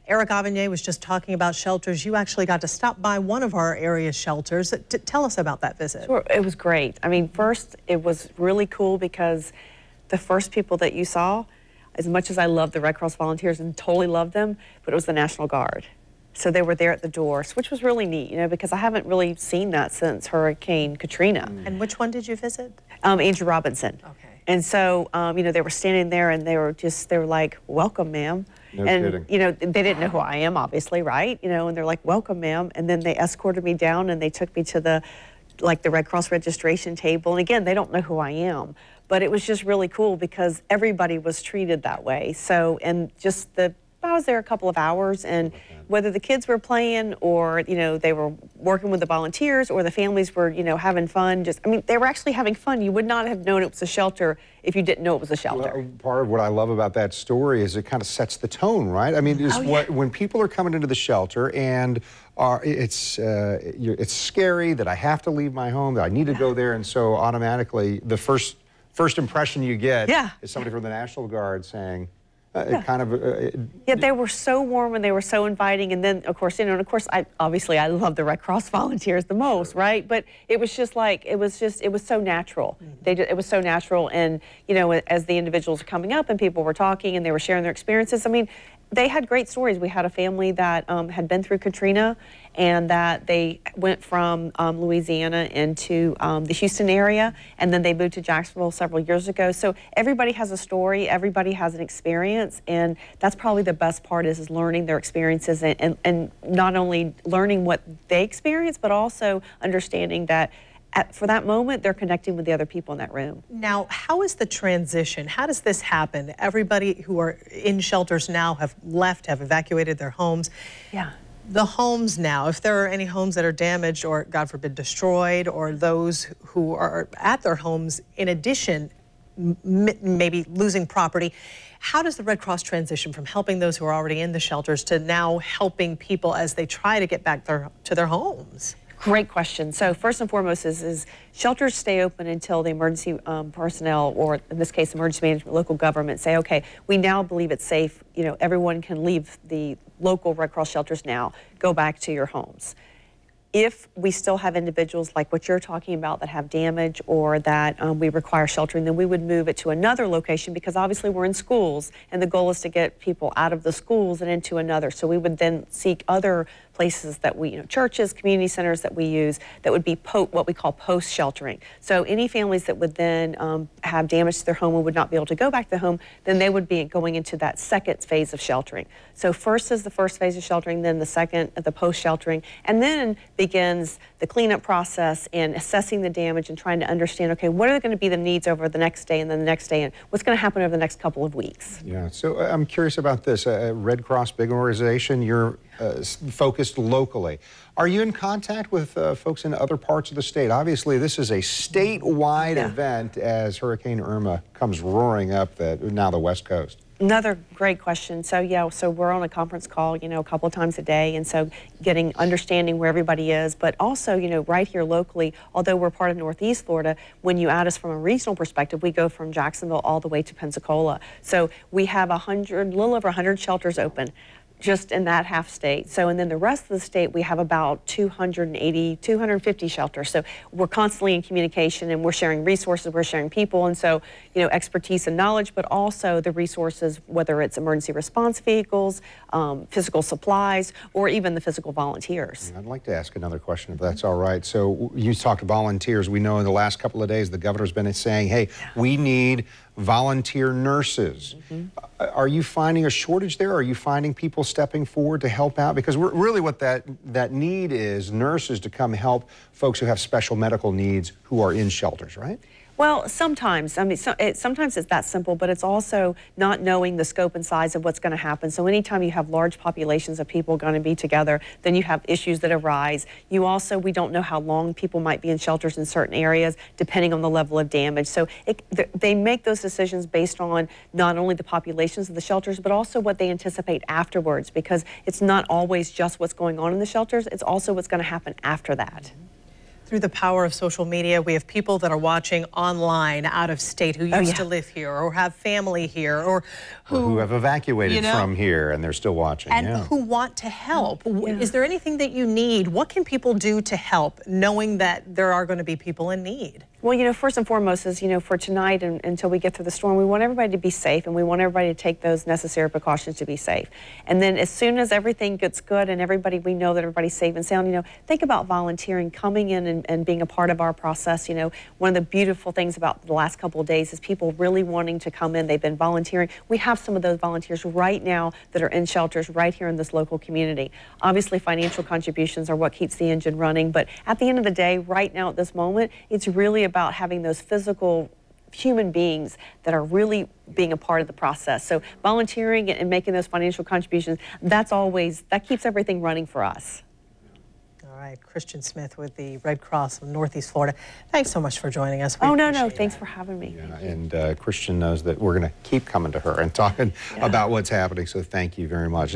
Eric Avignon was just talking about shelters. You actually got to stop by one of our area shelters. Tell us about that visit. Sure, it was great. I mean, first, it was really cool because the first people that you saw, as much as I love the Red Cross volunteers and totally love them, but it was the National Guard. So they were there at the door, which was really neat, you know, because I haven't really seen that since Hurricane Katrina. And which one did you visit? Andrew Robinson. Okay. And so, you know, they were standing there and they were like, welcome, ma'am. No and, kidding. you know, they didn't know who I am, obviously, right? You know, and they're like, welcome, ma'am. And then they escorted me down and they took me to the Red Cross registration table. And again, they don't know who I am. But it was just really cool because everybody was treated that way. So, and just I was there a couple of hours, and whether the kids were playing or, you know, they were working with the volunteers or the families were, you know, having fun. I mean, they were actually having fun. You would not have known it was a shelter if you didn't know it was a shelter. Well, part of what I love about that story is it kind of sets the tone, right? I mean, when people are coming into the shelter and it's scary that I have to leave my home, that I need to go there, and so automatically the first impression you get is somebody from the National Guard saying, they were so warm and they were so inviting, and then of course, you know, and of course, I love the Red Cross volunteers the most, right? But it was just like it was so natural. It was so natural, and you know, as the individuals were coming up and people were talking and they were sharing their experiences, I mean, they had great stories. We had a family that had been through Katrina, and that they went from Louisiana into the Houston area, and then they moved to Jacksonville several years ago. So everybody has a story, everybody has an experience, and that's probably the best part is learning their experiences and not only learning what they experienced, but also understanding that for that moment, they're connecting with the other people in that room. Now, how is the transition? How does this happen? Everybody who are in shelters now have evacuated their homes. Yeah. The homes now, if there are any homes that are damaged or, God forbid, destroyed, or those who are at their homes, in addition, maybe losing property, how does the Red Cross transition from helping those who are already in the shelters to now helping people as they try to get back to their homes? Great question. So first and foremost is shelters stay open until the emergency personnel, or in this case, emergency management, local government say, okay, we now believe it's safe. You know, everyone can leave the local Red Cross shelters now, go back to your homes. If we still have individuals like what you're talking about that have damage or that we require sheltering, then we would move it to another location, because obviously we're in schools and the goal is to get people out of the schools and into another. So we would then seek other places that we, you know, churches, community centers that we use that would be what we call post-sheltering. So any families that would then have damage to their home and would not be able to go back to the home, then they would be going into that second phase of sheltering. So first is the first phase of sheltering, then the second, the post-sheltering, and then begins the cleanup process and assessing the damage and trying to understand, okay, what are going to be the needs over the next day and then the next day, and what's going to happen over the next couple of weeks. Yeah, so I'm curious about this. Red Cross, big organization, you're focused locally. Are you in contact with folks in other parts of the state? Obviously, this is a statewide event as Hurricane Irma comes roaring up now the West Coast. Another great question. So yeah, so we're on a conference call, you know, a couple of times a day, and so understanding where everybody is, but also, you know, right here locally, although we're part of Northeast Florida, when you add us from a regional perspective, we go from Jacksonville all the way to Pensacola. So we have a little over 100 shelters open just in that half state. So, and then the rest of the state, we have about 280, 250 shelters. So we're constantly in communication, and we're sharing resources, we're sharing people, and so, you know, expertise and knowledge, but also the resources, whether it's emergency response vehicles, physical supplies, or even the physical volunteers. I'd like to ask another question, if that's all right. So you talked volunteers. We know in the last couple of days, the governor's been saying, hey, we need volunteer nurses. Are you finding a shortage there? Are you finding people stepping forward to help out? Because really what that need is nurses to come help folks who have special medical needs who are in shelters, right? Well, sometimes. I mean, sometimes it's that simple, but it's also not knowing the scope and size of what's going to happen. So anytime you have large populations of people going to be together, then you have issues that arise. We don't know how long people might be in shelters in certain areas, depending on the level of damage. So they make those decisions based on not only the populations of the shelters, but also what they anticipate afterwards, because it's not always just what's going on in the shelters, it's also what's going to happen after that. Through the power of social media, we have people that are watching online out of state who used to live here or have family here or who have evacuated from here and they're still watching. And who want to help. Is there anything that you need? What can people do to help, knowing that there are going to be people in need? Well, first and foremost is, for tonight and until we get through the storm, we want everybody to be safe, and we want everybody to take those necessary precautions to be safe. And then as soon as everything gets good and we know that everybody's safe and sound, think about volunteering, coming in and being a part of our process. One of the beautiful things about the last couple of days is people really wanting to come in. They've been volunteering. We have some of those volunteers right now that are in shelters right here in this local community. Obviously, financial contributions are what keeps the engine running, but at the end of the day, right now at this moment, it's really about having those physical human beings that are really being a part of the process. So volunteering and making those financial contributions, that keeps everything running for us. All right, Christian Smith with the Red Cross of Northeast Florida. Thanks so much for joining us. No, thanks for having me. Yeah, and Christian knows that we're going to keep coming to her and talking about what's happening, so thank you very much.